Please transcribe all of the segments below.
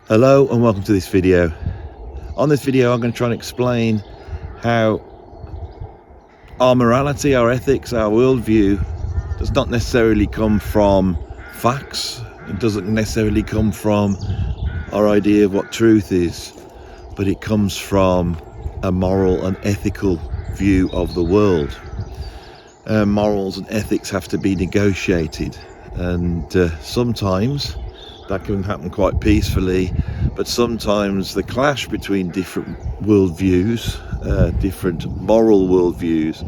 Hello and welcome to this video. On this video I'm going to try and explain how our morality, our ethics, our worldview does not necessarily come from facts. It doesn't necessarily come from our idea of what truth is, but it comes from a moral and ethical view of the world. Morals and ethics have to be negotiated, and sometimes that can happen quite peacefully, but sometimes the clash between different worldviews, different moral worldviews,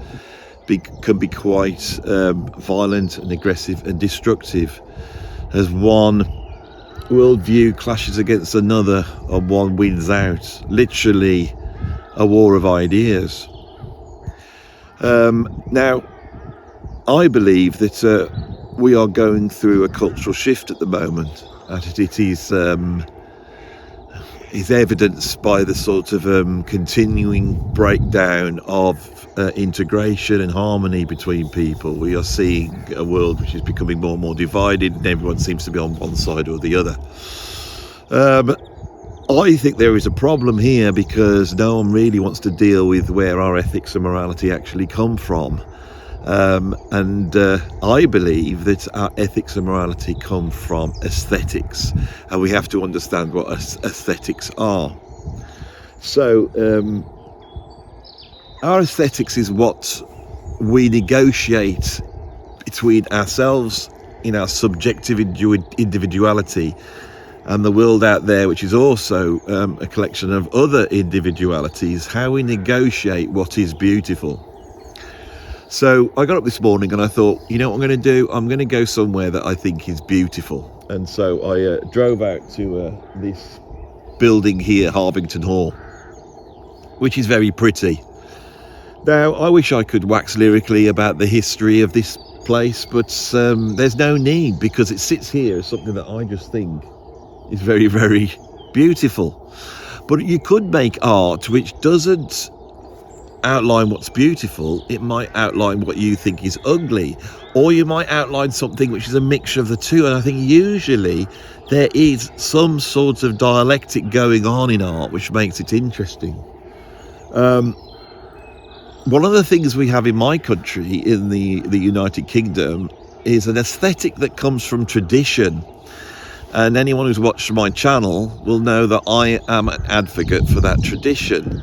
can be quite violent and aggressive and destructive, as one worldview clashes against another and one wins out. Literally a war of ideas. Now, I believe that we are going through a cultural shift at the moment, and it is evidenced by the sort of continuing breakdown of integration and harmony between people. We are seeing a world which is becoming more and more divided, and everyone seems to be on one side or the other. I think there is a problem here because no one really wants to deal with where our ethics and morality actually come from. I believe that our ethics and morality come from aesthetics, and we have to understand what aesthetics are. So our aesthetics is what we negotiate between ourselves in our subjective individuality and the world out there, which is also a collection of other individualities, how we negotiate what is beautiful. So I got up this morning and I thought, you know what I'm going to do? I'm going to go somewhere that I think is beautiful. And so I drove out to this building here, Harvington Hall, which is very pretty. Now, I wish I could wax lyrically about the history of this place, but there's no need, because it sits here as something that I just think is very, very beautiful. But you could make art which doesn't outline what's beautiful. It might outline what you think is ugly, or you might outline something which is a mixture of the two. And I think usually there is some sort of dialectic going on in art which makes it interesting. One of the things we have in my country, in the United Kingdom, is an aesthetic that comes from tradition. And anyone who's watched my channel will know that I am an advocate for that tradition.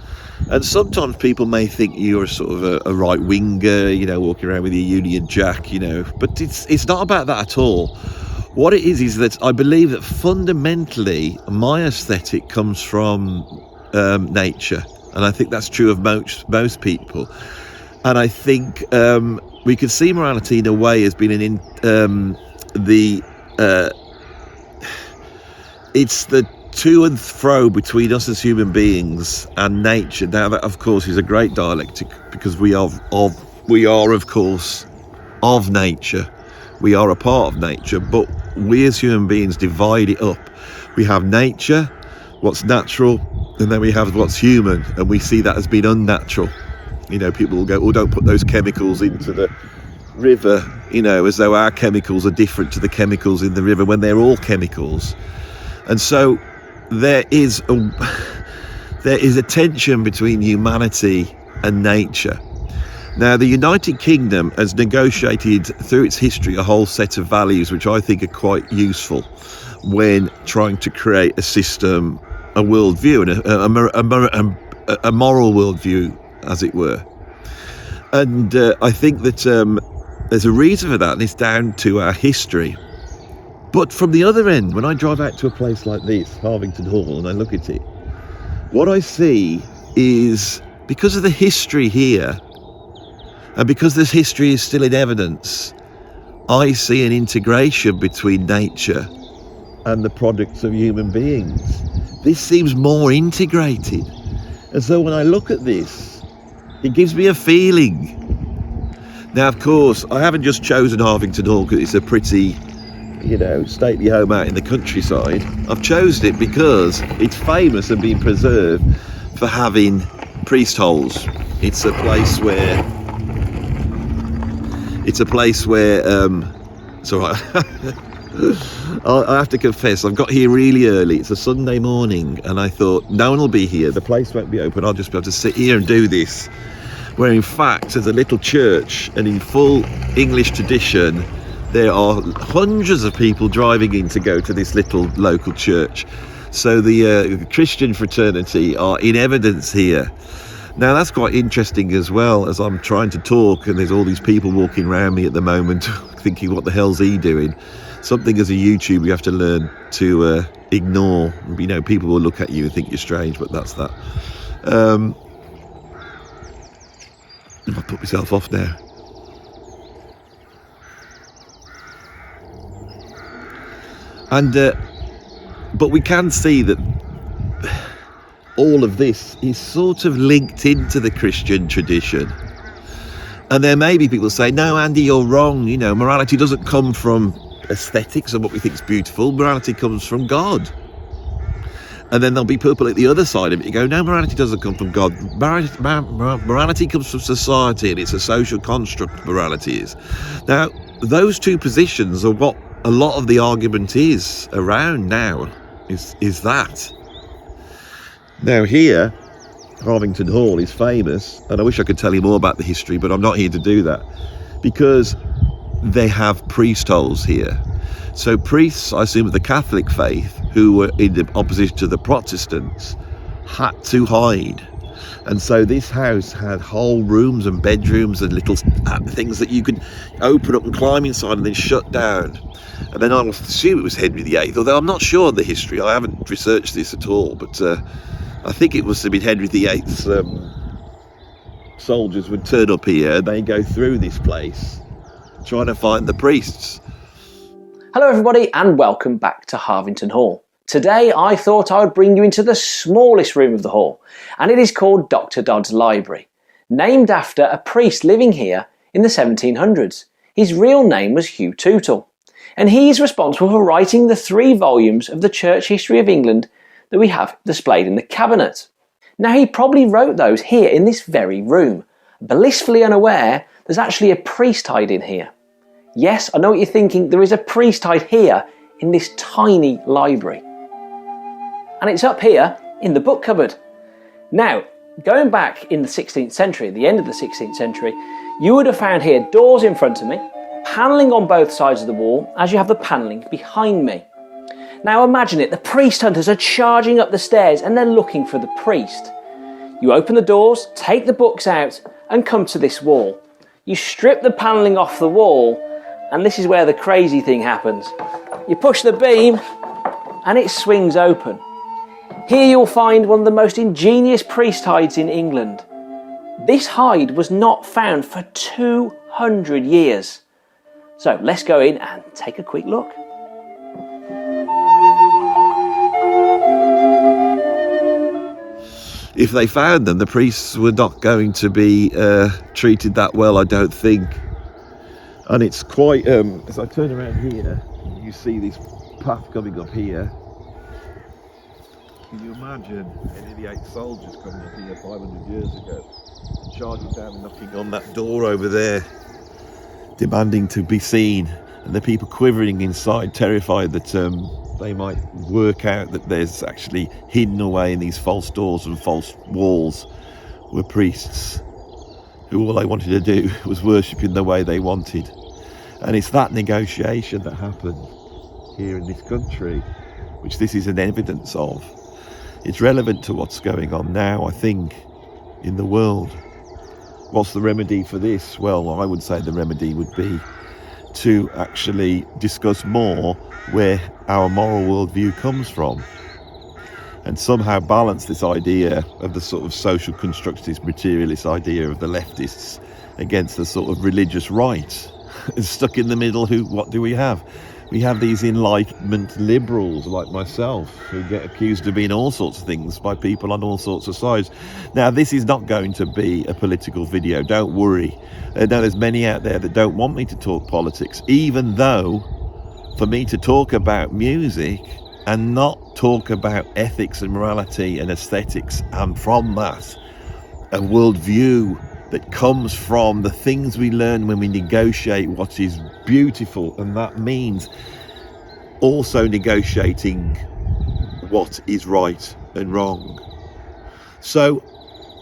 And sometimes people may think you're sort of a right-winger, you know, walking around with your Union Jack, you know, but it's not about that at all. What it is that I believe that fundamentally my aesthetic comes from nature, and I think that's true of most people. And I think we could see morality in a way as being it's the to and fro between us as human beings and nature. Now, that of course is a great dialectic, because we are of course of nature. We are a part of nature, but we as human beings divide it up. We have nature, what's natural, and then we have what's human, and we see that as being unnatural. You know, people will go, oh, don't put those chemicals into the river, you know, as though our chemicals are different to the chemicals in the river, when they're all chemicals. And so there is a tension between humanity and nature. Now, the United Kingdom has negotiated through its history a whole set of values which I think are quite useful when trying to create a system, a worldview, and a moral worldview, as it were. And I think that there's a reason for that, and it's down to our history. But from the other end, when I drive out to a place like this, Harvington Hall, and I look at it, what I see is, because of the history here, and because this history is still in evidence, I see an integration between nature and the products of human beings. This seems more integrated. And so when I look at this, it gives me a feeling. Now, of course, I haven't just chosen Harvington Hall because it's a pretty, you know, stately home out in the countryside. I've chosen it because it's famous and been preserved for having priest holes. It's a place where it's all right. I have to confess, I've got here really early. It's a Sunday morning, and I thought no one will be here. The place won't be open. I'll just be able to sit here and do this. Where in fact, as a little church, and in full English tradition, there are hundreds of people driving in to go to this little local church. So the Christian fraternity are in evidence here. Now that's quite interesting as well, as I'm trying to talk and there's all these people walking around me at the moment thinking, what the hell's he doing? Something as a YouTuber you have to learn to ignore. You know, people will look at you and think you're strange, but that's that. I'll put myself off now. And but we can see that all of this is sort of linked into the Christian tradition. And there may be people say, no, Andy, you're wrong. You know, morality doesn't come from aesthetics and what we think is beautiful. Morality comes from God. And then there'll be people at the other side of it who go, no, morality doesn't come from God. Morality comes from society, and it's a social construct, morality is. Now, those two positions are what a lot of the argument is around now, is that. Now here, Harvington Hall is famous, and I wish I could tell you more about the history, but I'm not here to do that, because they have priest holes here. So priests, I assume of the Catholic faith, who were in opposition to the Protestants, had to hide. And so this house had whole rooms and bedrooms and little things that you could open up and climb inside and then shut down. And then I assume it was Henry VIII, although I'm not sure of the history. I haven't researched this at all, but I think it must have been Henry VIII's soldiers would turn up here and they go through this place trying to find the priests. Hello everybody and welcome back to Harvington Hall. Today I thought I would bring you into the smallest room of the hall, and it is called Dr. Dodd's Library, named after a priest living here in the 1700s. His real name was Hugh Tootle, and he is responsible for writing the 3 volumes of the Church History of England that we have displayed in the cabinet. Now he probably wrote those here in this very room, blissfully unaware there's actually a priest hiding here. Yes, I know what you're thinking, there is a priest hide here in this tiny library. And it's up here in the book cupboard. Now, going back in the 16th century, at the end of the 16th century, you would have found here doors in front of me, panelling on both sides of the wall, as you have the panelling behind me. Now imagine it, the priest hunters are charging up the stairs and they're looking for the priest. You open the doors, take the books out and come to this wall. You strip the panelling off the wall and this is where the crazy thing happens. You push the beam and it swings open. Here you'll find one of the most ingenious priest hides in England. This hide was not found for 200 years. So let's go in and take a quick look. If they found them, the priests were not going to be treated that well, I don't think. And it's quite, as I turn around here, you see this path coming up here. Can you imagine any of the 8 soldiers coming up here 500 years ago, charging down and knocking on that door over there, demanding to be seen, and the people quivering inside, terrified that they might work out that there's actually hidden away in these false doors and false walls were priests who all they wanted to do was worship in the way they wanted. And it's that negotiation that happened here in this country, which this is an evidence of. It's relevant to what's going on now, I think, in the world. What's the remedy for this? Well, I would say the remedy would be to actually discuss more where our moral worldview comes from and somehow balance this idea of the sort of social constructivist materialist idea of the leftists against the sort of religious right. Stuck in the middle, what do we have? We have these Enlightenment liberals like myself who get accused of being all sorts of things by people on all sorts of sides. Now, this is not going to be a political video, don't worry. I know there's many out there that don't want me to talk politics, even though for me to talk about music and not talk about ethics and morality and aesthetics, and from that, a worldview that comes from the things we learn when we negotiate what is beautiful, and that means also negotiating what is right and wrong. So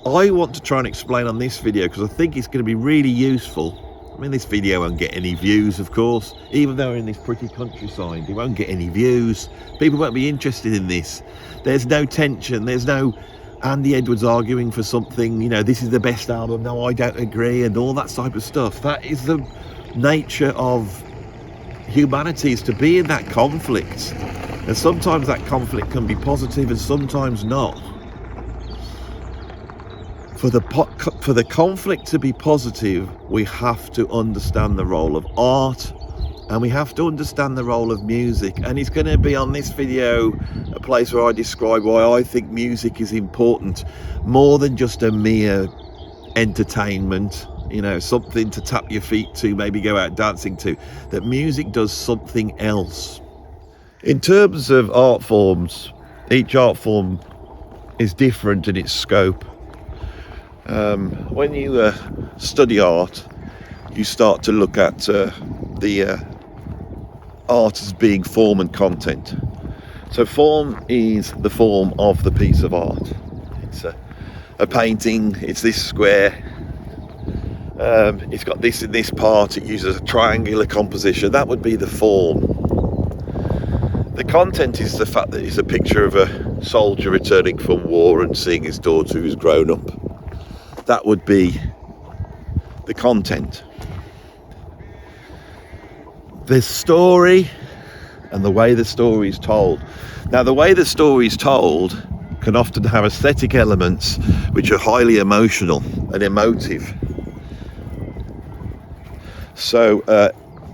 I want to try and explain on this video, because I think it's going to be really useful. I mean, this video won't get any views, of course, even though we're in this pretty countryside. It won't get any views. People won't be interested in this. There's no tension. There's no Andy Edwards arguing for something, you know, this is the best album, no, I don't agree, and all that type of stuff. That is the nature of humanity, is to be in that conflict. And sometimes that conflict can be positive and sometimes not. For the conflict to be positive, we have to understand the role of art, and we have to understand the role of music. And it's going to be on this video a place where I describe why I think music is important, more than just a mere entertainment, you know, something to tap your feet to, maybe go out dancing to. That music does something else. In terms of art forms, each art form is different in its scope. When you study art, you start to look at the art as being form and content. So form is the form of the piece of art. It's a painting, it's this square, it's got this in this part, it uses a triangular composition. That would be the form. The content is the fact that it's a picture of a soldier returning from war and seeing his daughter who's grown up. That would be the content. The story and the way the story is told. Now, the way the story is told can often have aesthetic elements which are highly emotional and emotive. So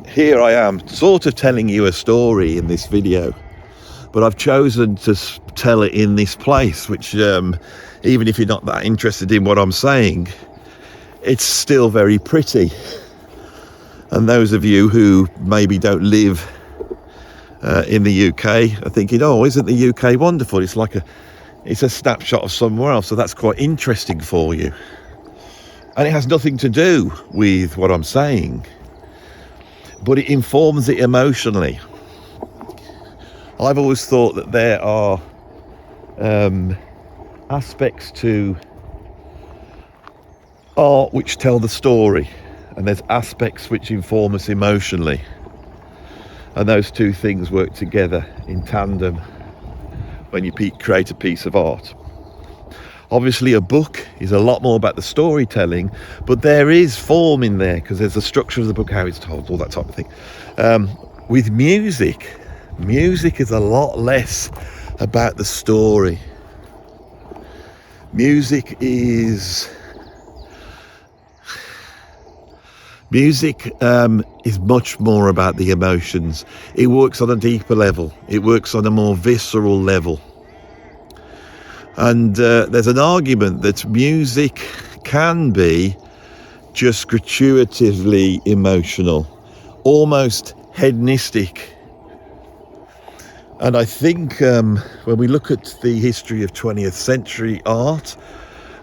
here I am sort of telling you a story in this video, but I've chosen to tell it in this place, which even if you're not that interested in what I'm saying, it's still very pretty. And those of you who maybe don't live in the UK are thinking, oh, isn't the UK wonderful? It's a snapshot of somewhere else, so that's quite interesting for you. And it has nothing to do with what I'm saying, but it informs it emotionally. I've always thought that there are aspects to art which tell the story, and there's aspects which inform us emotionally, and those two things work together in tandem when you create a piece of art. Obviously a book is a lot more about the storytelling, but there is form in there because there's the structure of the book, how it's told, all that type of thing. With music is a lot less about the story. Music is much more about the emotions. It works on a deeper level. It works on a more visceral level. And there's an argument that music can be just gratuitously emotional, almost hedonistic. And I think when we look at the history of 20th century art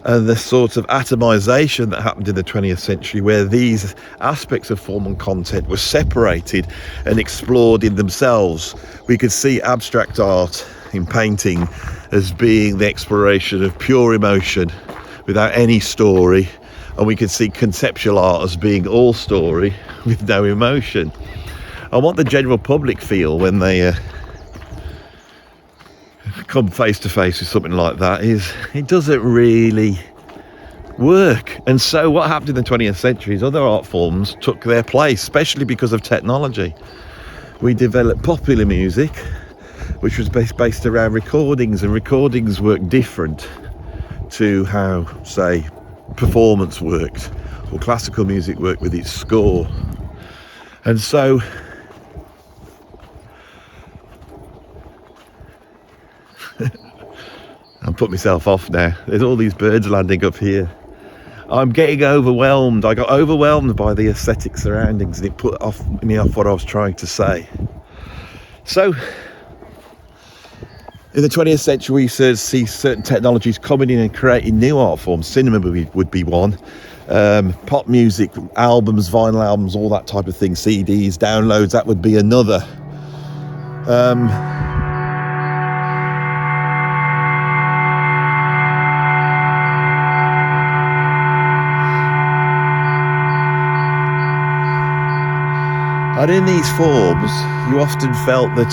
and the sort of atomization that happened in the 20th century, where these aspects of form and content were separated and explored in themselves, we could see abstract art in painting as being the exploration of pure emotion without any story, and we could see conceptual art as being all story with no emotion. And what the general public feel when they come face to face with something like that is it doesn't really work. And so what happened in the 20th century is other art forms took their place, especially because of technology. We developed popular music, which was based around recordings, and recordings work different to how, say, performance worked or classical music worked with its score. And so I'm putting myself off now. There's all these birds landing up here. I'm getting overwhelmed. I got overwhelmed by the aesthetic surroundings, and it put me off what I was trying to say. So in the 20th century, we see certain technologies coming in and creating new art forms. Cinema would be one. Pop music, albums, vinyl albums, all that type of thing, CDs, downloads, that would be another. And in these forms, you often felt that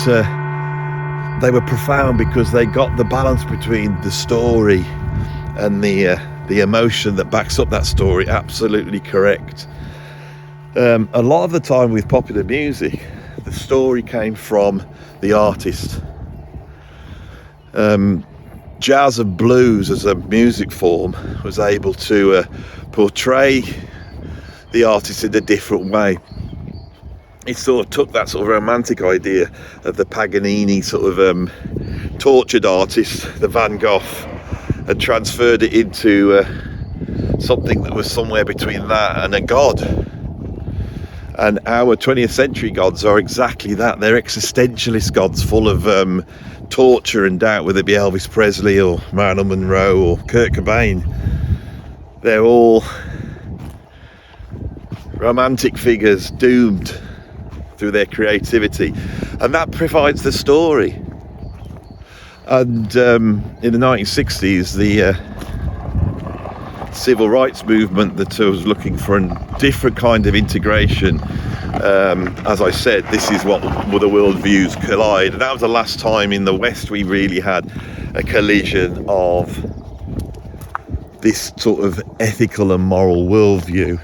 they were profound because they got the balance between the story and the emotion that backs up that story absolutely correct. A lot of the time with popular music, the story came from the artist. Jazz and blues as a music form was able to portray the artist in a different way. It sort of took that sort of romantic idea of the Paganini sort of tortured artist, the Van Gogh, and transferred it into something that was somewhere between that and a god. And our 20th century gods are exactly that. They're existentialist gods full of torture and doubt, whether it be Elvis Presley or Marilyn Monroe or Kurt Cobain. They're all romantic figures doomed through their creativity, and that provides the story. And in the 1960s, the civil rights movement that was looking for a different kind of integration, as I said, this is what the worldviews collide. And that was the last time in the West we really had a collision of this sort of ethical and moral worldview.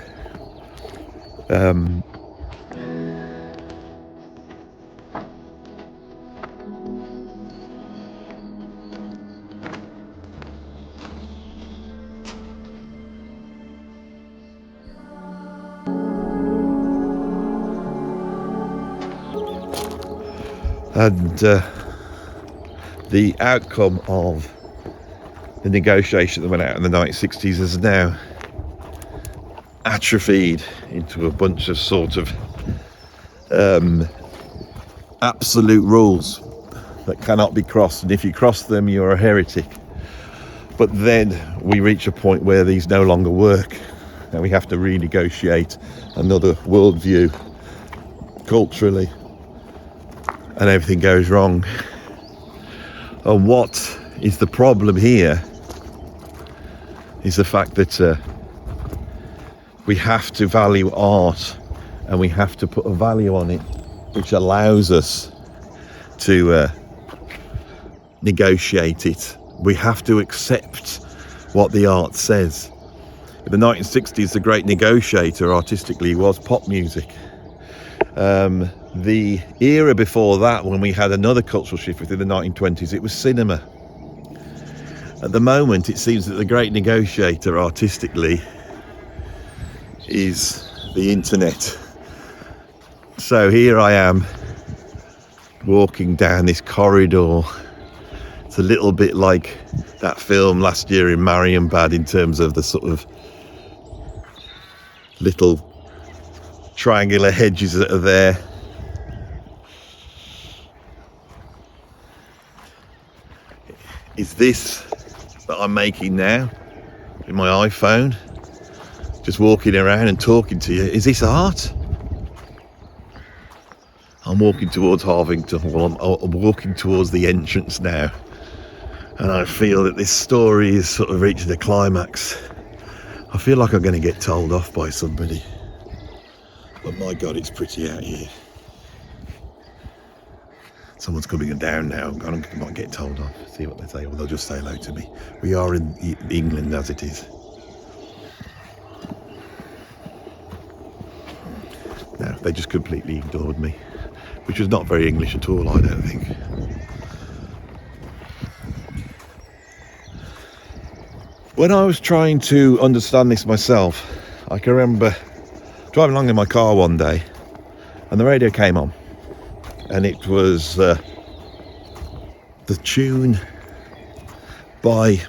And the outcome of the negotiation that went out in the 1960s has now atrophied into a bunch of sort of absolute rules that cannot be crossed, and if you cross them you're a heretic. But then we reach a point where these no longer work, and we have to renegotiate another worldview culturally, and everything goes wrong. And what is the problem here is the fact that we have to value art, and we have to put a value on it which allows us to negotiate it. We have to accept what the art says. In the 1960s, the great negotiator artistically was pop music. The era before that, when we had another cultural shift within the 1920s, it was cinema. At the moment, it seems that the great negotiator artistically is the internet. So here I am walking down this corridor. It's a little bit like that film last year in Marienbad in terms of the sort of little triangular hedges that are there. Is this that I'm making now in my iPhone, just walking around and talking to you, is this art? I'm walking towards Harvington. Well, I'm walking towards the entrance now, and I feel that this story is sort of reaching a climax. I feel like I'm going to get told off by somebody, but my God, it's pretty out here. Someone's coming down now. I might get told off. See what they say. Well, they'll just say hello to me. We are in England as it is. No, they just completely ignored me, which was not very English at all, I don't think. When I was trying to understand this myself, I can remember driving along in my car one day, and the radio came on. And it was the tune by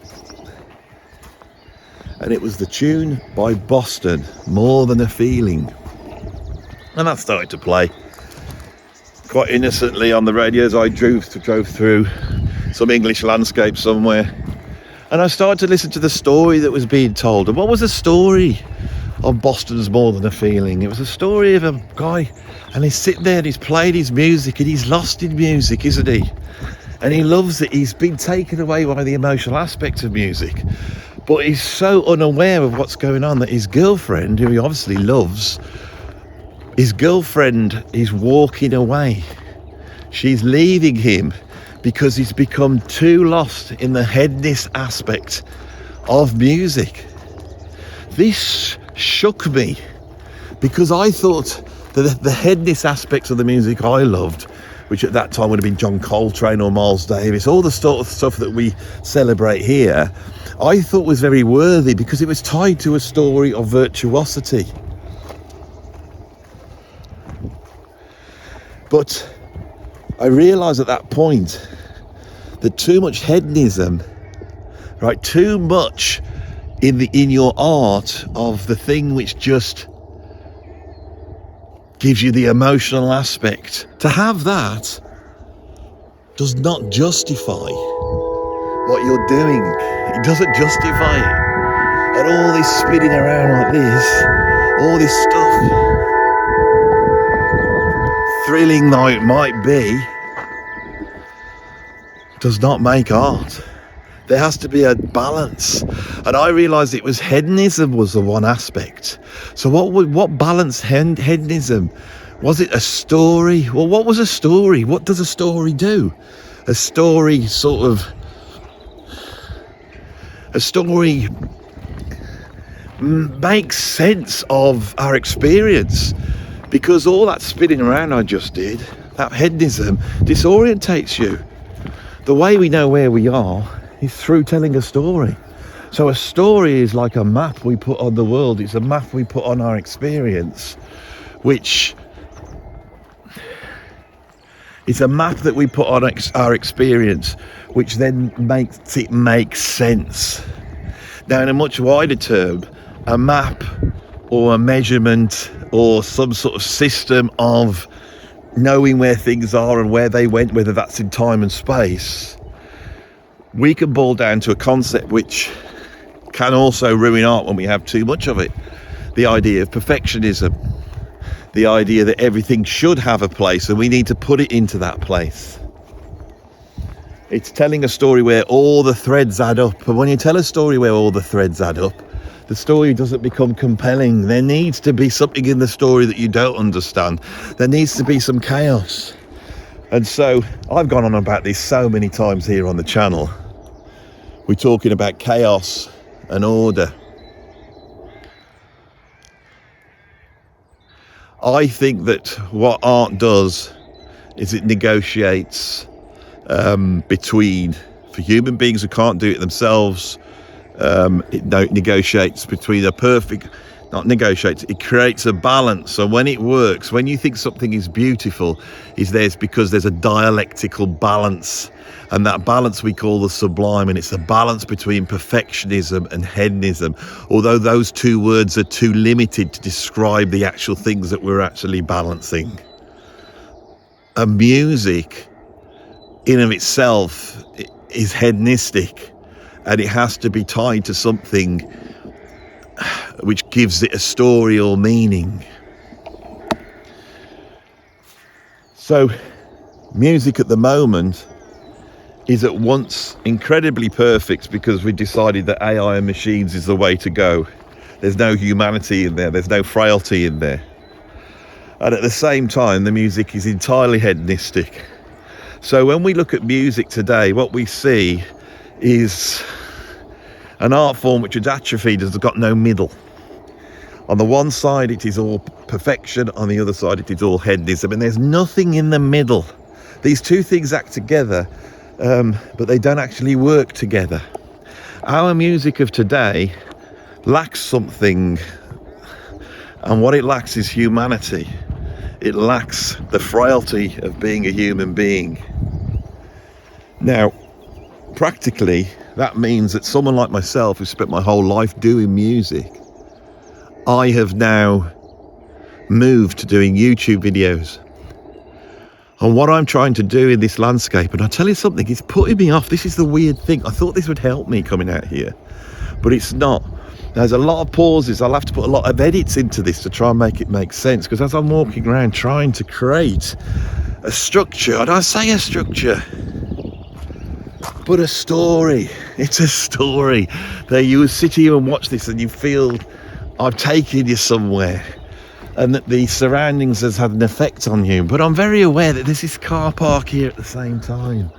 Boston, More Than a Feeling. And that started to play quite innocently on the radio as I drove through some English landscape somewhere. And I started to listen to the story that was being told. And what was the story of Boston's More Than a Feeling. It was a story of a guy, and he's sitting there and he's played his music, and he's lost in music, isn't he? And he loves it. He's been taken away by the emotional aspect of music, but he's so unaware of what's going on that his girlfriend, who he obviously loves, his girlfriend is walking away. She's leaving him because he's become too lost in the hedonist aspect of music. This shook me because I thought that the hedonist aspects of the music I loved, which at that time would have been John Coltrane or Miles Davis, all the sort of stuff that we celebrate here, I thought was very worthy because it was tied to a story of virtuosity. But I realised at that point that too much hedonism, right, too much in your art of the thing which just gives you the emotional aspect, to have that does not justify what you're doing. It doesn't justify it. And all this spinning around like this, all this stuff, thrilling though it might be, does not make art. There has to be a balance. And I realised it was hedonism was the one aspect. So what balanced hedonism? Was it a story? Well, what was a story? What does a story do? A story makes sense of our experience, because all that spinning around I just did, that hedonism, disorientates you. The way we know where we are is through telling a story. So a story is like a map we put on the world. It's a map we put on our experience, which is a map that we put on our experience, which then makes it make sense. Now, in a much wider term, a map or a measurement or some sort of system of knowing where things are and where they went, whether that's in time and space, we can boil down to a concept which can also ruin art when we have too much of it. The idea of perfectionism. The idea that everything should have a place and we need to put it into that place. It's telling a story where all the threads add up. And when you tell a story where all the threads add up, the story doesn't become compelling. There needs to be something in the story that you don't understand. There needs to be some chaos. And so I've gone on about this so many times here on the channel. We're talking about chaos and order. I think that what art does is it negotiates between, for human beings who can't do it themselves, it negotiates between it creates a balance. So when it works, when you think something is beautiful, it's because there's a dialectical balance, and that balance we call the sublime, and it's a balance between perfectionism and hedonism, although those two words are too limited to describe the actual things that we're actually balancing. And music in of itself is hedonistic, and it has to be tied to something which gives it a story or meaning. So music at the moment is at once incredibly perfect because we decided that AI and machines is the way to go. There's no humanity in there, there's no frailty in there. And at the same time, the music is entirely hedonistic. So when we look at music today, what we see is an art form which is atrophied, has got no middle. On the one side, it is all perfection. On the other side, it is all hedonism. And there's nothing in the middle. These two things act together, but they don't actually work together. Our music of today lacks something, and what it lacks is humanity. It lacks the frailty of being a human being. Now, practically, that means that someone like myself, who spent my whole life doing music, I have now moved to doing YouTube videos. And what I'm trying to do in this landscape, and I'll tell you something, it's putting me off. This is the weird thing. I thought this would help me coming out here, but it's not. There's a lot of pauses. I'll have to put a lot of edits into this to try and make it make sense, because as I'm walking around trying to create a structure, and I say a structure, but a story. It's a story. That you sit here and watch this and you feel I've taken you somewhere, and that the surroundings has had an effect on you. But I'm very aware that there's this car park here at the same time,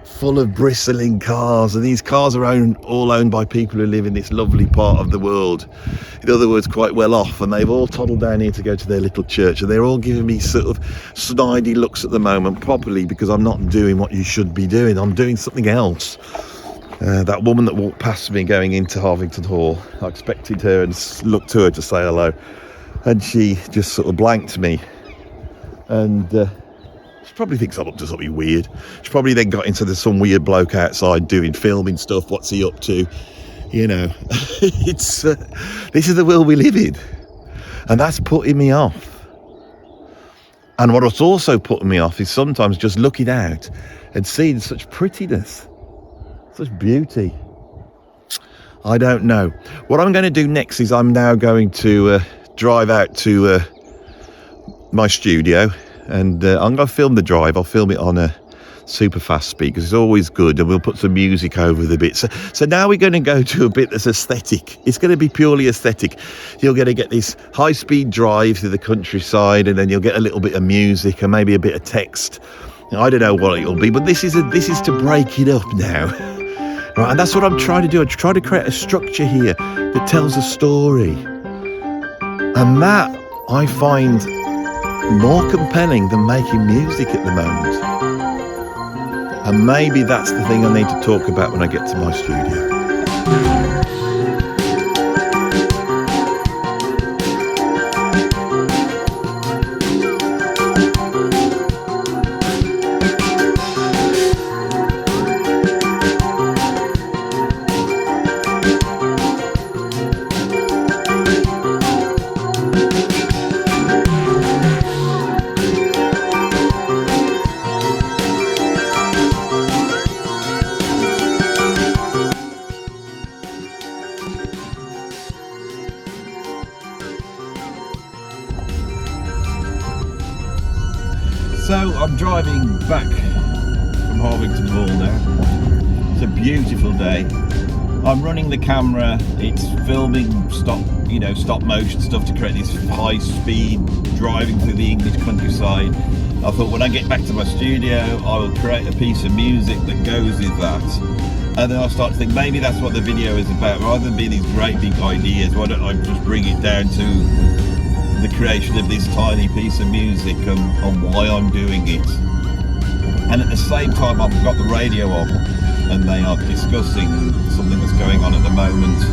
full of bristling cars, and these cars are all owned by people who live in this lovely part of the world. In other words, quite well off, and they've all toddled down here to go to their little church, and they're all giving me sort of snidey looks at the moment, probably because I'm not doing what you should be doing. I'm doing something else. That woman that walked past me going into Harvington Hall, I expected her and looked to her to say hello, and she just sort of blanked me, and she probably thinks I'm up to something weird. She probably then got into some weird bloke outside filming stuff. What's he up to? You know, it's this is the world we live in, and that's putting me off. And what's also putting me off is sometimes just looking out and seeing such prettiness, such beauty. I don't know. What I'm going to do next is I'm now going to drive out to my studio, and I'm going to film the drive. I'll film it on a super fast speed because it's always good, and we'll put some music over the bit. So now we're going to go to a bit that's aesthetic. It's going to be purely aesthetic. You're going to get this high speed drive through the countryside, and then you'll get a little bit of music and maybe a bit of text. I don't know what it'll be, but this is to break it up now. Right, and that's what I'm trying to do. I'm trying to create a structure here that tells a story, and that I find more compelling than making music at the moment. And maybe that's the thing I need to talk about when I get to my studio. So I'm driving back from Harvington Hall now. It's a beautiful day. I'm running the camera. It's filming stop motion stuff to create this high speed driving through the English countryside. I thought when I get back to my studio, I will create a piece of music that goes with that. And then I start to think maybe that's what the video is about. Rather than being these great big ideas, why don't I just bring it down to the creation of this tiny piece of music and why I'm doing it. And at the same time I've got the radio on and they are discussing something that's going on at the moment,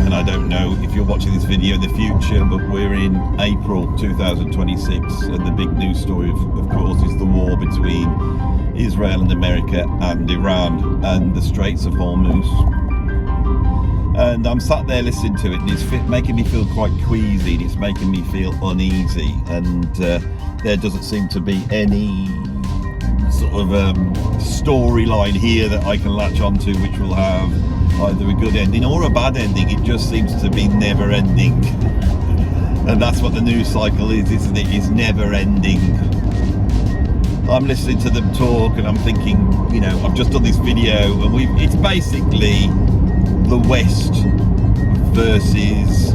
and I don't know if you're watching this video in the future, but we're in April 2026 and the big news story of course is the war between Israel and America and Iran and the Straits of Hormuz. And I'm sat there listening to it, and it's making me feel quite queasy, and it's making me feel uneasy, and there doesn't seem to be any sort of storyline here that I can latch onto which will have either a good ending or a bad ending. It just seems to be never ending. And that's what the news cycle is, isn't it? It's never ending. I'm listening to them talk and I'm thinking, I've just done this video and it's basically the West versus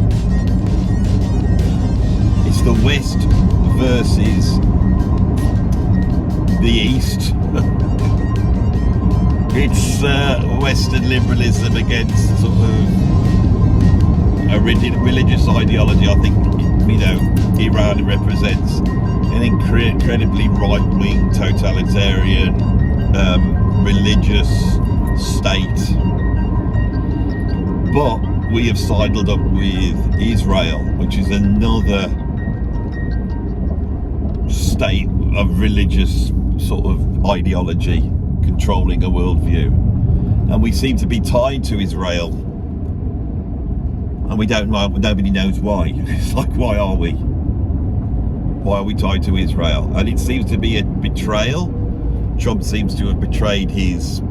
the East. It's Western liberalism against sort of a religious ideology. I think Iran represents an incredibly right-wing totalitarian religious state. But we have sidled up with Israel, which is another state of religious sort of ideology controlling a worldview. And we seem to be tied to Israel. And we don't know, nobody knows why. It's like, why are we? Why are we tied to Israel? And it seems to be a betrayal. Trump seems to have betrayed his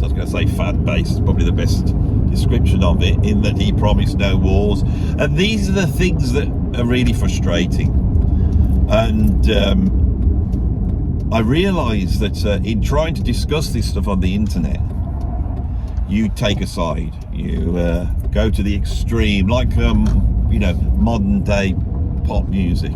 was going to say fan base is probably the best description of it, in that he promised no wars. And these are the things that are really frustrating. And I realise that in trying to discuss this stuff on the internet, you take a side, you go to the extreme, like modern day pop music.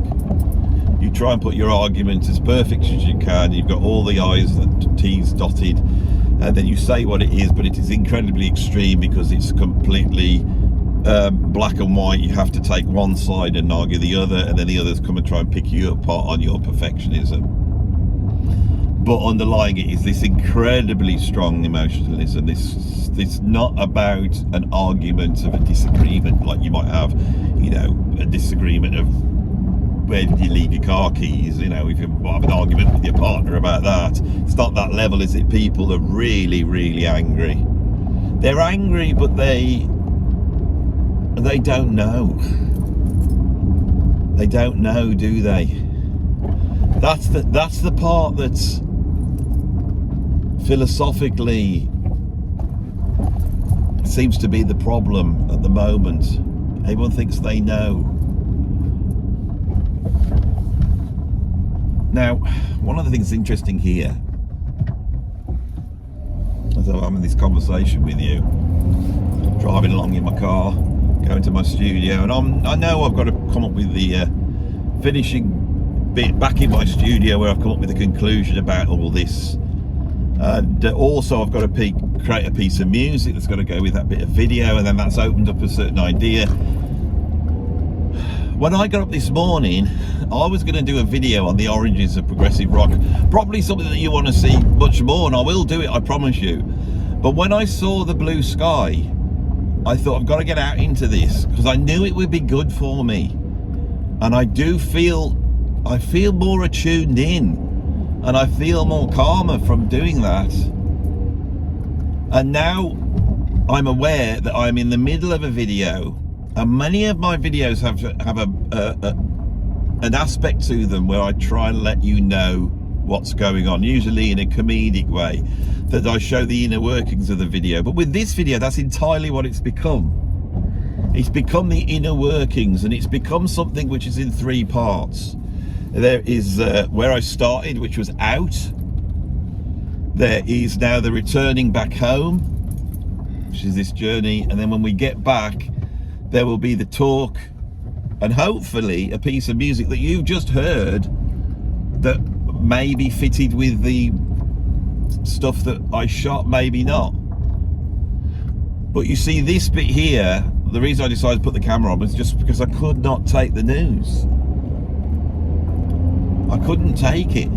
You try and put your argument as perfect as you can. You've got all the I's and T's dotted, and then you say what it is, but it is incredibly extreme because it's completely black and white. You have to take one side and argue the other, and then the others come and try and pick you apart on your perfectionism. But underlying it is this incredibly strong emotionalism. This not about an argument of a disagreement, like you might have, a disagreement of where did you leave your car keys, if you have an argument with your partner about that. It's not that level, is it? People are really, really angry. They're angry, but they don't know. They don't know, do they? That's the part that's philosophically seems to be the problem at the moment. Everyone thinks they know. Now, one of the things interesting here, as I'm having this conversation with you, driving along in my car, going to my studio, and I know I've got to come up with the finishing bit back in my studio where I've come up with a conclusion about all this. And also I've got to create a piece of music that's got to go with that bit of video, and then that's opened up a certain idea. When I got up this morning, I was going to do a video on the origins of progressive rock, probably something that you want to see much more, and I will do it, I promise you. But when I saw the blue sky, I thought I've got to get out into this, because I knew it would be good for me. And I feel more attuned in, and I feel more calmer from doing that. And now I'm aware that I'm in the middle of a video, and many of my videos have an aspect to them where I try and let you know what's going on, usually in a comedic way, that I show the inner workings of the video. But with this video, that's entirely what it's become. It's become the inner workings, and it's become something which is in three parts. There is where I started, which was out. There is now the returning back home, which is this journey, and then when we get back, there will be the talk, and hopefully a piece of music that you've just heard that may be fitted with the stuff that I shot, maybe not. But you see, this bit here, the reason I decided to put the camera on was just because I could not take the news. I couldn't take it.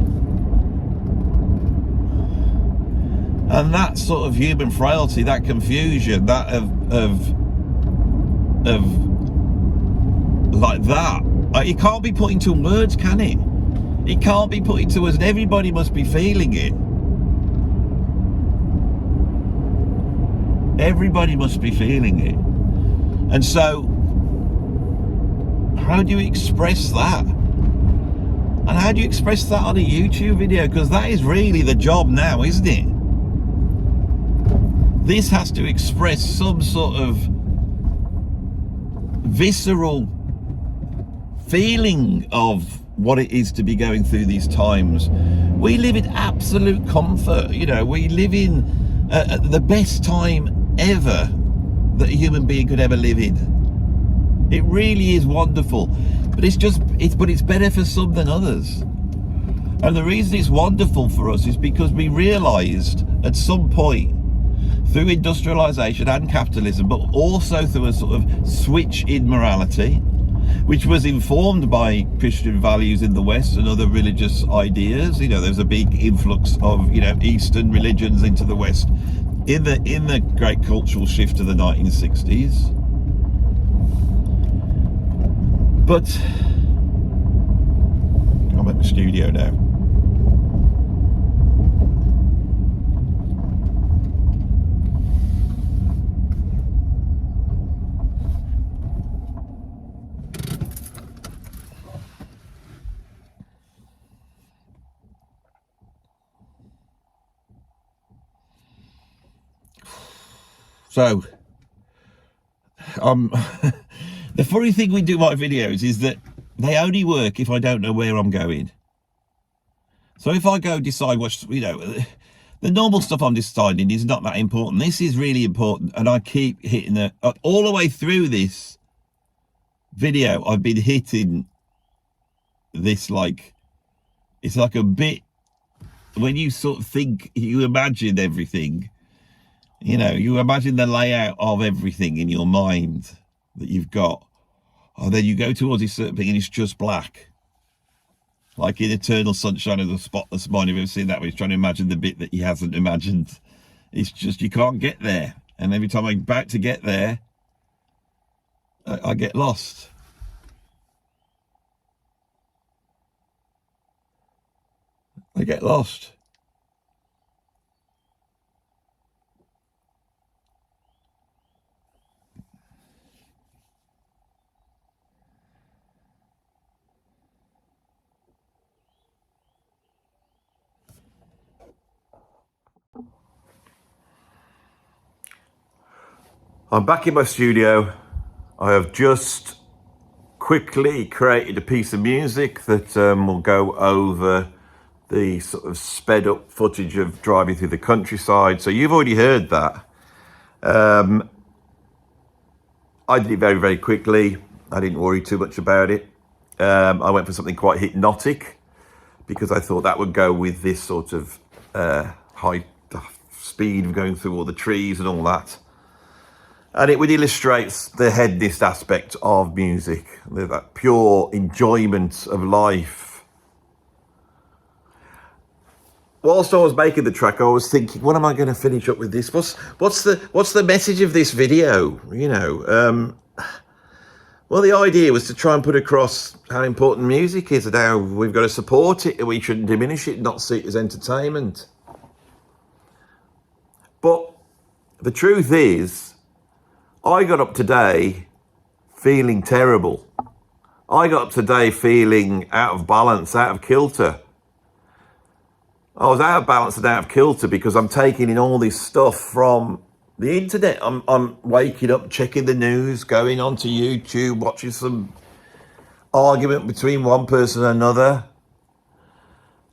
And that sort of human frailty, that confusion, that of like that, it can't be put into words, can it? It can't be put into words, and everybody must be feeling it. Everybody must be feeling it. And so, how do you express that? And how do you express that on a YouTube video? Because that is really the job now, isn't it? This has to express some sort of visceral feeling of what it is to be going through these times. We live in absolute comfort, we live in the best time ever that a human being could ever live in. It really is wonderful, but it's better for some than others. And the reason it's wonderful for us is because we realized at some point, through industrialization and capitalism, but also through a sort of switch in morality, which was informed by Christian values in the West and other religious ideas. There's a big influx of Eastern religions into the West in the great cultural shift of the 1960s. But I'm at the studio now. So, the funny thing with do my videos is that they only work if I don't know where I'm going. So if I go decide what, the normal stuff I'm deciding is not that important. This is really important, and I keep hitting it all the way through this video. I've been hitting this, like, it's like a bit, when you sort of think, you imagine everything, you imagine the layout of everything in your mind that you've got, and then you go towards this certain thing and it's just black. Like in Eternal Sunshine of the Spotless Mind, have you ever seen that, where he's trying to imagine the bit that he hasn't imagined? It's just, you can't get there. And every time I'm about to get there, I get lost. I get lost. I'm back in my studio. I have just quickly created a piece of music that will go over the sort of sped up footage of driving through the countryside. So you've already heard that. I did it very, very quickly. I didn't worry too much about it. I went for something quite hypnotic because I thought that would go with this sort of high speed of going through all the trees and all that. And it would illustrate the hedonist aspect of music, that pure enjoyment of life. Whilst I was making the track, I was thinking, what am I going to finish up with this? What's the message of this video? Well, the idea was to try and put across how important music is and how we've got to support it and we shouldn't diminish it, not see it as entertainment. But the truth is, I got up today feeling terrible. I got up today feeling out of balance, out of kilter. I was out of balance and out of kilter because I'm taking in all this stuff from the internet. I'm waking up, checking the news, going onto YouTube, watching some argument between one person and another.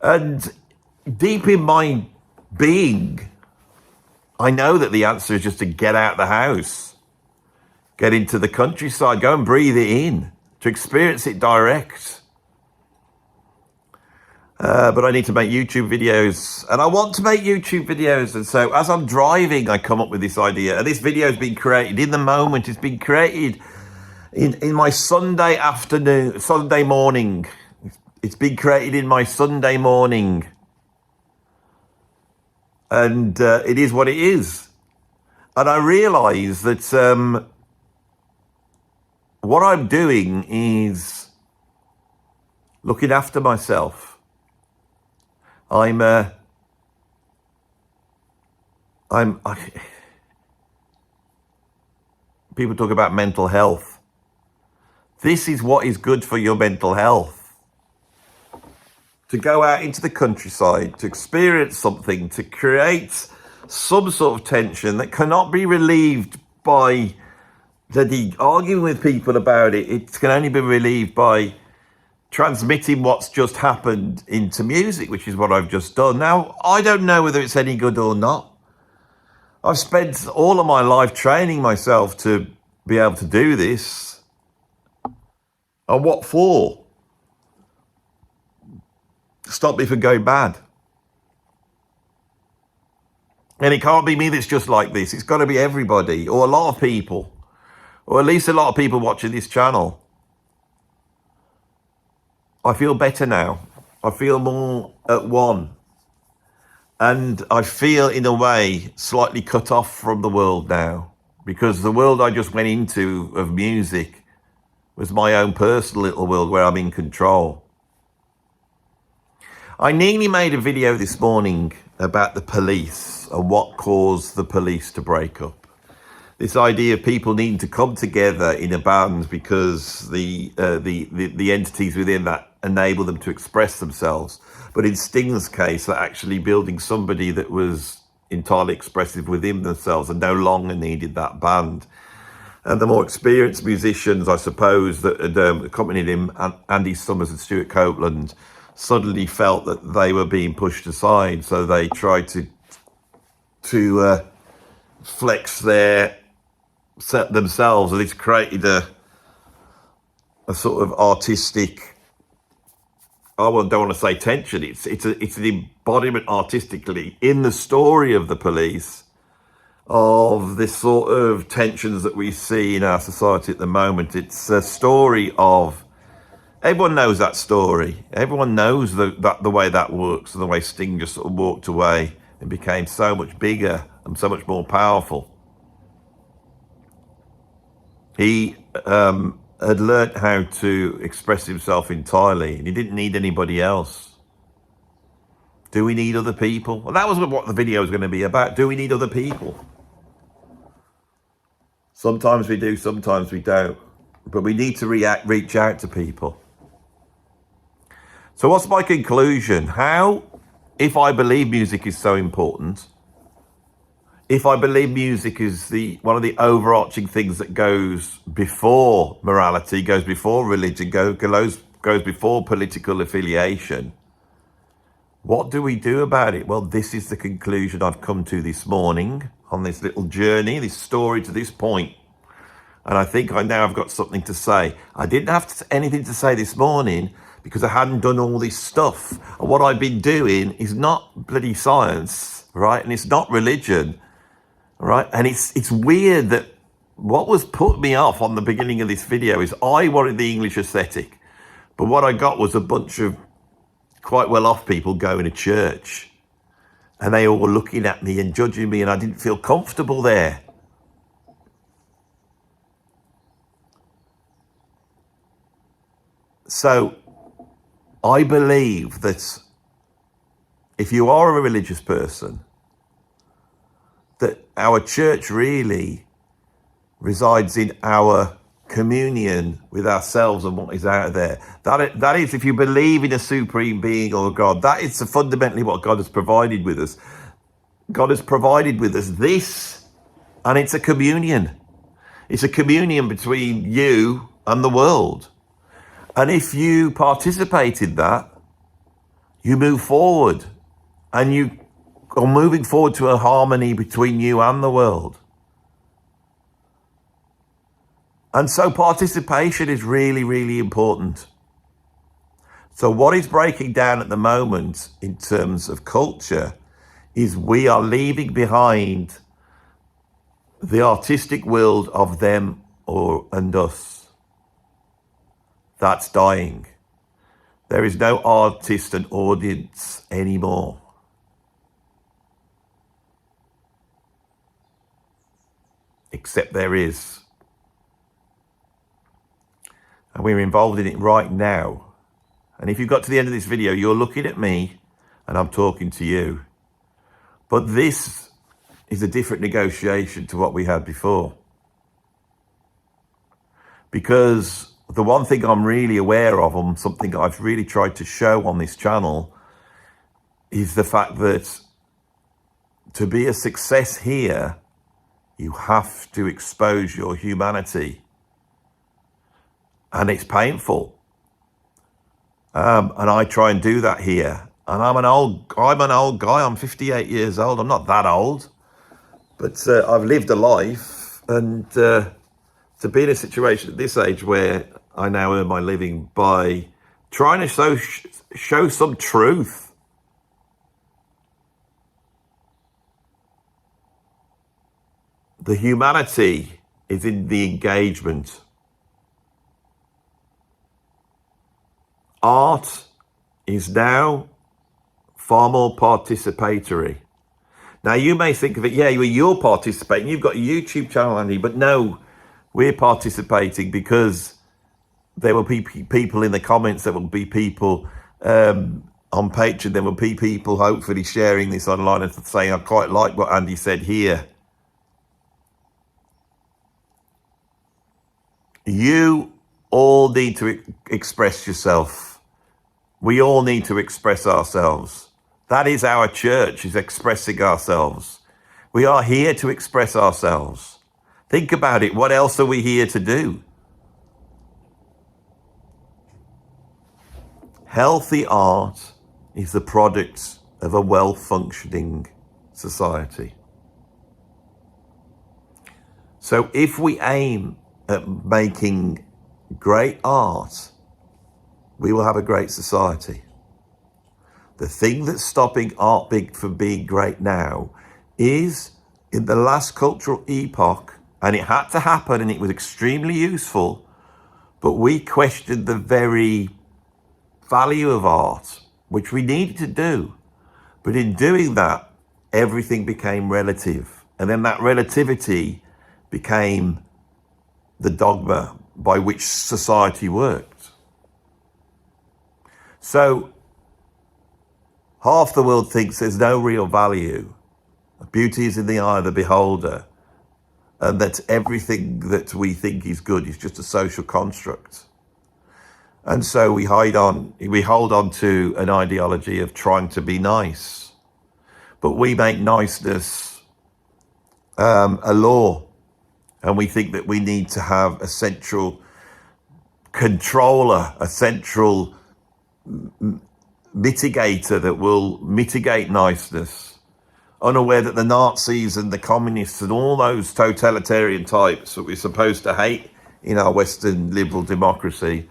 And deep in my being, I know that the answer is just to get out of the house. Get into the countryside, go and breathe it in, to experience it direct. But I need to make YouTube videos, and I want to make YouTube videos. And so as I'm driving, I come up with this idea. And this video has been created in the moment. It's been created in my Sunday morning. It's been created in my Sunday morning. And it is what it is. And I realise that what I'm doing is looking after myself. People talk about mental health. This is what is good for your mental health. To go out into the countryside, to experience something, to create some sort of tension that cannot be relieved by arguing with people about it. It can only be relieved by transmitting what's just happened into music, which is what I've just done. Now, I don't know whether it's any good or not. I've spent all of my life training myself to be able to do this. And what for? Stop me from going bad. And it can't be me that's just like this. It's got to be everybody, or a lot of people. Or at least a lot of people watching this channel. I feel better now. I feel more at one. And I feel, in a way, slightly cut off from the world now. Because the world I just went into of music was my own personal little world where I'm in control. I nearly made a video this morning about the police and what caused the police to break up. This idea of people needing to come together in a band because the entities within that enable them to express themselves. But in Sting's case, that actually building somebody that was entirely expressive within themselves and no longer needed that band. And the more experienced musicians, I suppose, that had accompanied him, Andy Summers and Stuart Copeland, suddenly felt that they were being pushed aside. So they tried to flex themselves, and it's created a sort of artistic, don't want to say tension. It's an embodiment artistically in the story of the police of this sort of tensions that we see in our society at the moment. It's a story of, everyone knows that story. Everyone knows the way that works, and the way Sting just sort of walked away and became so much bigger and so much more powerful. He had learnt how to express himself entirely, and he didn't need anybody else. Do we need other people? Well, that was what the video was going to be about. Do we need other people? Sometimes we do, sometimes we don't. But we need to reach out to people. So what's my conclusion? How, if I believe music is so important, if I believe music is one of the overarching things that goes before morality, goes before religion, goes before political affiliation, what do we do about it? Well, this is the conclusion I've come to this morning on this little journey, this story to this point. And I think I now have got something to say. I didn't have anything to say this morning because I hadn't done all this stuff. And what I've been doing is not bloody science, right? And it's not religion, right? And it's weird that what was put me off on the beginning of this video is I wanted the English aesthetic. But what I got was a bunch of quite well-off people going to church. And they all were looking at me and judging me, and I didn't feel comfortable there. So I believe that if you are a religious person, that our church really resides in our communion with ourselves and what is out there. That is, if you believe in a supreme being or God, that is fundamentally what God has provided with us. God has provided with us this, and it's a communion. It's a communion between you and the world. And if you participate in that, you move forward, and you are moving forward to a harmony between you and the world. And so participation is really, really important. So what is breaking down at the moment in terms of culture is we are leaving behind the artistic world of them and us. That's dying. There is no artist and audience anymore. Except there is. And we're involved in it right now. And if you got to the end of this video, you're looking at me and I'm talking to you. But this is a different negotiation to what we had before. Because the one thing I'm really aware of, and something I've really tried to show on this channel, is the fact that to be a success here, you have to expose your humanity. And it's painful. And I try and do that here. And I'm an old guy. I'm 58 years old. I'm not that old. But I've lived a life. And to be in a situation at this age where I now earn my living by trying to show some truth. The humanity is in the engagement. Art is now far more participatory. Now you may think of it, yeah, you're participating. You've got a YouTube channel, Andy, but no, we're participating because there will be people in the comments. There will be people on Patreon. There will be people hopefully sharing this online and saying, I quite like what Andy said here. You all need to express yourself. We all need to express ourselves. That is our church, is expressing ourselves. We are here to express ourselves. Think about it. What else are we here to do? Healthy art is the product of a well-functioning society. So if we aim at making great art, we will have a great society. The thing that's stopping art from being great now is, in the last cultural epoch, and it had to happen and it was extremely useful, but we questioned the very value of art, which we needed to do. But in doing that, everything became relative. And then that relativity became the dogma by which society worked. So half the world thinks there's no real value. Beauty is in the eye of the beholder, and that everything that we think is good is just a social construct. And so we hold on to an ideology of trying to be nice, but we make niceness a law, and we think that we need to have a central controller, a central mitigator that will mitigate niceness, unaware that the Nazis and the communists and all those totalitarian types that we're supposed to hate in our Western liberal democracy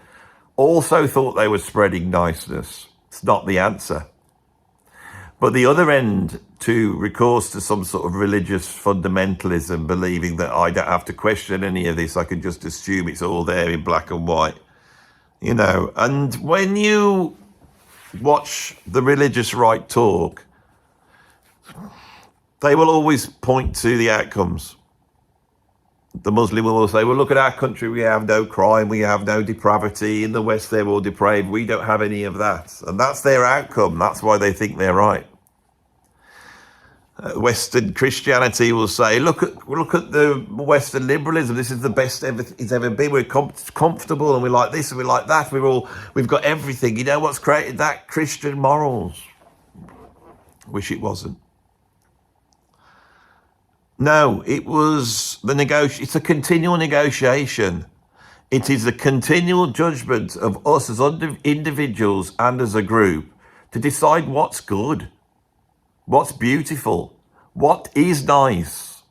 also thought they were spreading niceness. It's not the answer. But the other end, to recourse to some sort of religious fundamentalism, believing that I don't have to question any of this, I can just assume it's all there in black and white, you know. And when you watch the religious right talk, they will always point to the outcomes. The Muslim will say, well, look at our country, we have no crime, we have no depravity. In the West, they're all depraved. We don't have any of that. And that's their outcome. That's why they think they're right. Western Christianity will say, look at the Western liberalism. This is the best it's ever been. We're comfortable, and we like this and we like that. We've got everything. You know what's created that? Christian morals. Wish it wasn't. No, it was it's a continual negotiation. It is a continual judgment of us as individuals and as a group to decide what's good, what's beautiful, what is nice.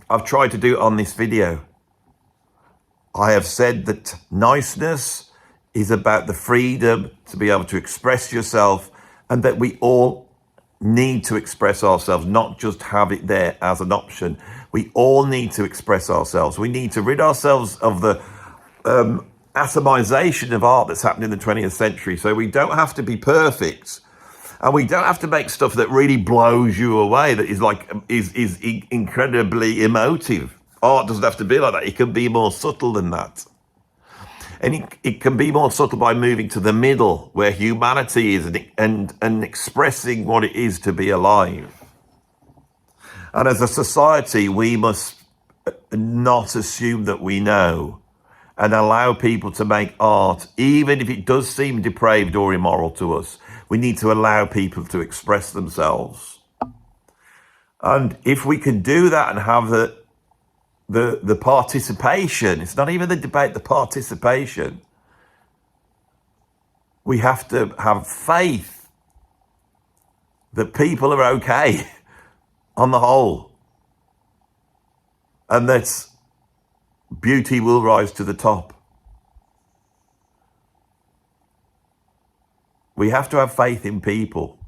I've tried to do it on this video. I have said that niceness is about the freedom to be able to express yourself, and that we all need to express ourselves, not just have it there as an option. We all need to express ourselves. We need to rid ourselves of the atomization of art that's happened in the 20th century. So we don't have to be perfect, and we don't have to make stuff that really blows you away, that is incredibly emotive. Art doesn't have to be like that. It can be more subtle than that. And it can be more subtle by moving to the middle, where humanity is, and expressing what it is to be alive. And as a society, we must not assume that we know, and allow people to make art, even if it does seem depraved or immoral to us. We need to allow people to express themselves. And if we can do that and have the participation, it's not even the debate, the participation. We have to have faith that people are okay on the whole, and that beauty will rise to the top. We have to have faith in people.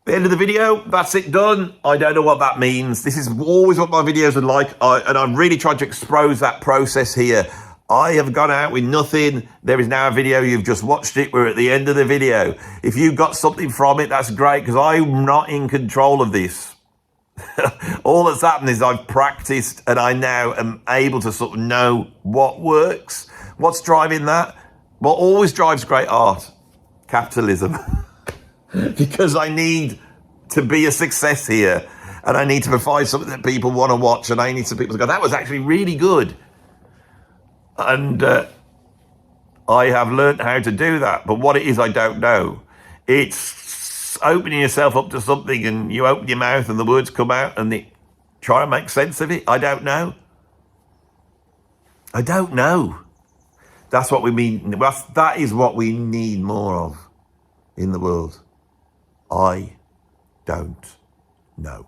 The end of the video, that's it done. I don't know what that means. This is always what my videos are like, and I'm really trying to expose that process here. I have gone out with nothing. There is now a video. You've just watched it. We're at the end of the video. If you got something from it, that's great, because I'm not in control of this. All that's happened is I've practiced, and I now am able to sort of know what works. What's driving that? What always drives great art? Capitalism. Because I need to be a success here, and I need to provide something that people want to watch, and I need some people to go, that was actually really good. And I have learned how to do that, but what it is, I don't know. It's opening yourself up to something and you open your mouth and the words come out and try and make sense of it. I don't know. That's what we mean. That is what we need more of in the world. I don't know.